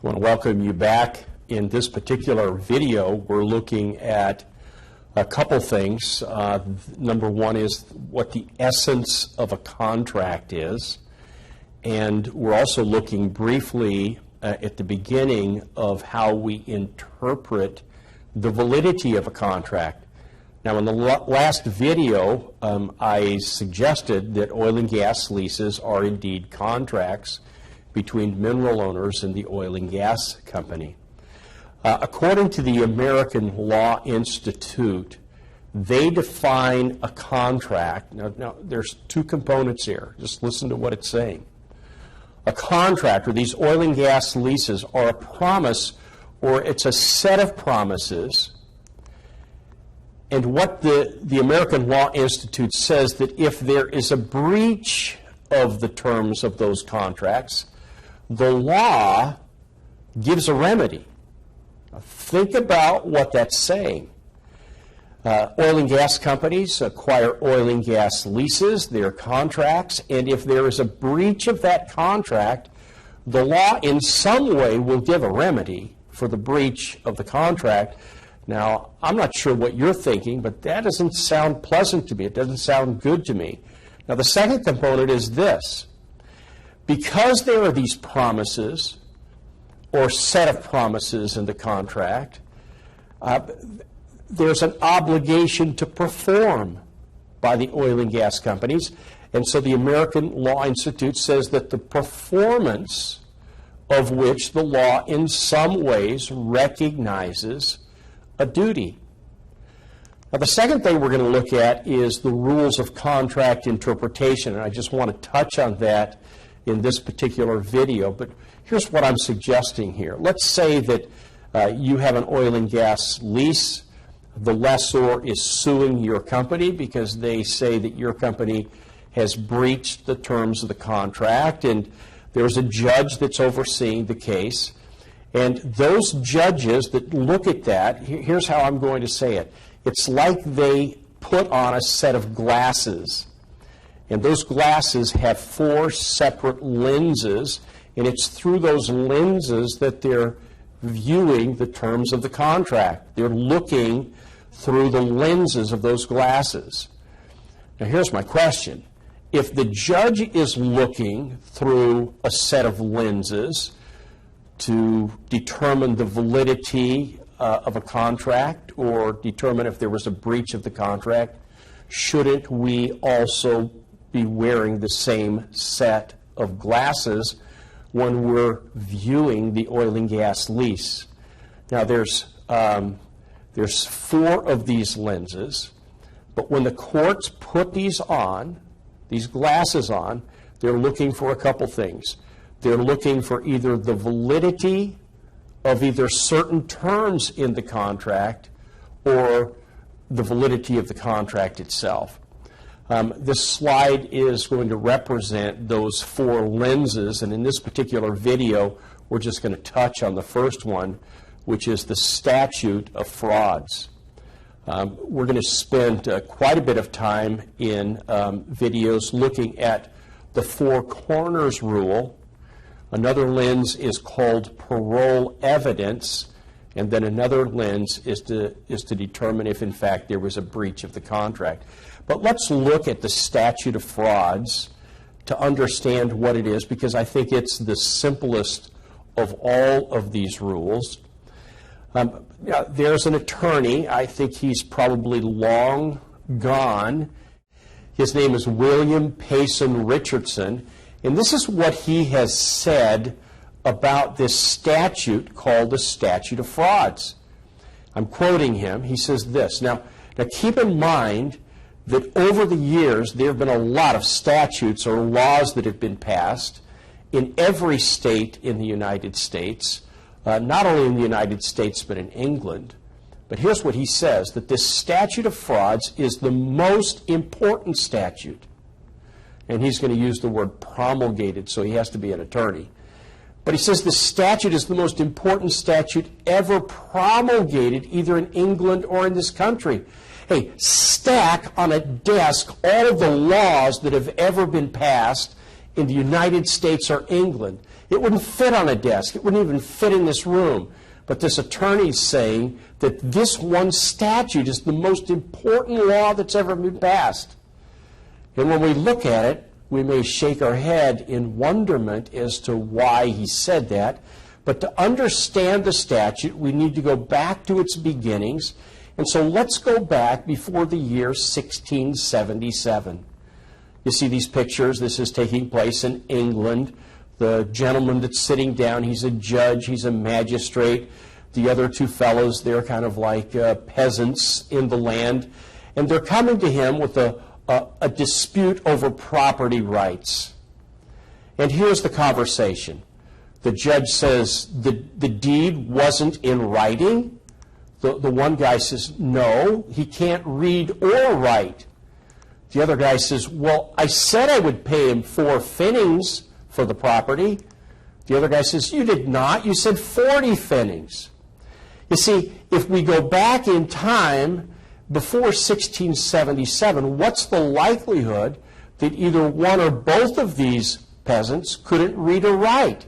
I want to welcome you back. In this particular video, we're looking at a couple things. Number one is what the essence of a contract is. And we're also looking briefly at the beginning of how we interpret the validity of a contract. Now, in the last video, I suggested that oil and gas leases are indeed contracts between mineral owners and the oil and gas company. According to the American Law Institute, they define a contract. Now, there's two components here. Just listen to what it's saying. A contract, or these oil and gas leases, are a promise, or it's a set of promises. And what the American Law Institute says that if there is a breach of the terms of those contracts, the law gives a remedy. Now, think about what that's saying. Oil and gas companies acquire oil and gas leases, their contracts, and if there is a breach of that contract, the law in some way will give a remedy for the breach of the contract. Now, I'm not sure what you're thinking, but that doesn't sound pleasant to me. It doesn't sound good to me. Now, the second component is this. Because there are these promises, or set of promises in the contract, there's an obligation to perform by the oil and gas companies. And so the American Law Institute says that the performance of which the law in some ways recognizes a duty. Now, the second thing we're going to look at is the rules of contract interpretation, and I just want to touch on that in this particular video, but here's what I'm suggesting here. Let's say that you have an oil and gas lease. The lessor is suing your company because they say that your company has breached the terms of the contract, and there's a judge that's overseeing the case. And those judges that look at that, here's how I'm going to say it. It's like they put on a set of glasses, and those glasses have four separate lenses, and it's through those lenses that they're viewing the terms of the contract. They're looking through the lenses of those glasses. Now, here's my question. If the judge is looking through a set of lenses to determine the validity of a contract or determine if there was a breach of the contract, shouldn't we also be wearing the same set of glasses when we're viewing the oil and gas lease? Now, there's four of these lenses, but when the courts put these glasses on, they're looking for a couple things. They're looking for either the validity of either certain terms in the contract or the validity of the contract itself. This slide is going to represent those four lenses, and in this particular video, we're just going to touch on the first one, which is the statute of frauds. We're going to spend quite a bit of time in videos looking at the four corners rule. Another lens is called parole evidence, and then another lens is to determine if, in fact, there was a breach of the contract. But let's look at the statute of frauds to understand what it is, because I think it's the simplest of all of these rules. There's an attorney. I think he's probably long gone. His name is William Payson Richardson, and this is what he has said about this statute called the statute of frauds. I'm quoting him. He says this. Now keep in mind that over the years there have been a lot of statutes or laws that have been passed in every state in the United States, not only in the United States but in England. But here's what he says, that this statute of frauds is the most important statute. And he's going to use the word promulgated, so he has to be an attorney. But he says the statute is the most important statute ever promulgated, either in England or in this country. Hey, stack on a desk all of the laws that have ever been passed in the United States or England. It wouldn't fit on a desk. It wouldn't even fit in this room. But this attorney's saying that this one statute is the most important law that's ever been passed. And when we look at it, we may shake our head in wonderment as to why he said that. But to understand the statute, we need to go back to its beginnings. And so let's go back before the year 1677. You see these pictures. This is taking place in England. The gentleman that's sitting down, he's a judge, he's a magistrate. The other two fellows, they're kind of like peasants in the land. And they're coming to him with a dispute over property rights. And here's the conversation. The judge says the deed wasn't in writing. The one guy says, no, he can't read or write. The other guy says, well, I said I would pay him 4 pfennigs for the property. The other guy says, you did not. You said 40 pfennigs. You see, if we go back in time before 1677, what's the likelihood that either one or both of these peasants couldn't read or write?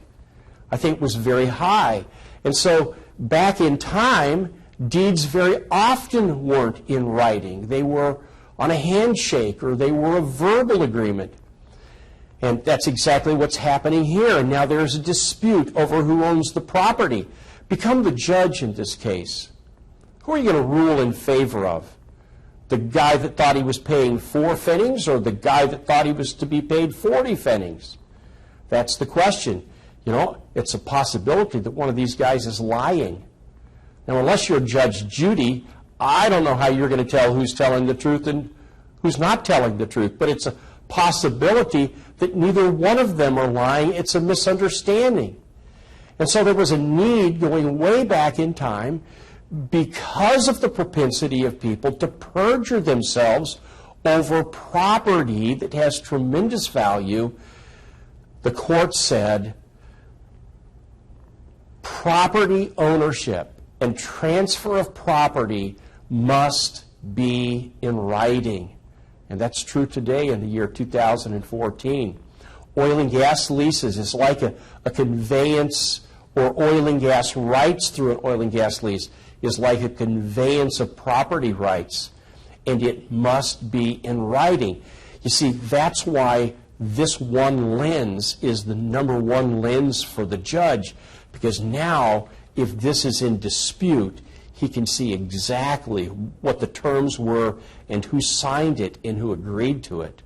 I think it was very high. And so back in time, deeds very often weren't in writing. They were on a handshake or they were a verbal agreement. And that's exactly what's happening here. And now there's a dispute over who owns the property. Become the judge in this case. Who are you going to rule in favor of? The guy that thought he was paying 4 pfennigs or the guy that thought he was to be paid 40 pfennigs? That's the question. You know, it's a possibility that one of these guys is lying. Now, unless you're Judge Judy, I don't know how you're going to tell who's telling the truth and who's not telling the truth. But it's a possibility that neither one of them are lying. It's a misunderstanding. And so there was a need going way back in time because of the propensity of people to perjure themselves over property that has tremendous value. The court said property ownership and transfer of property must be in writing. And that's true today in the year 2014. Oil and gas leases is like a conveyance, or oil and gas rights through an oil and gas lease is like a conveyance of property rights. And it must be in writing. You see, that's why this one lens is the number one lens for the judge, because now if this is in dispute, he can see exactly what the terms were and who signed it and who agreed to it.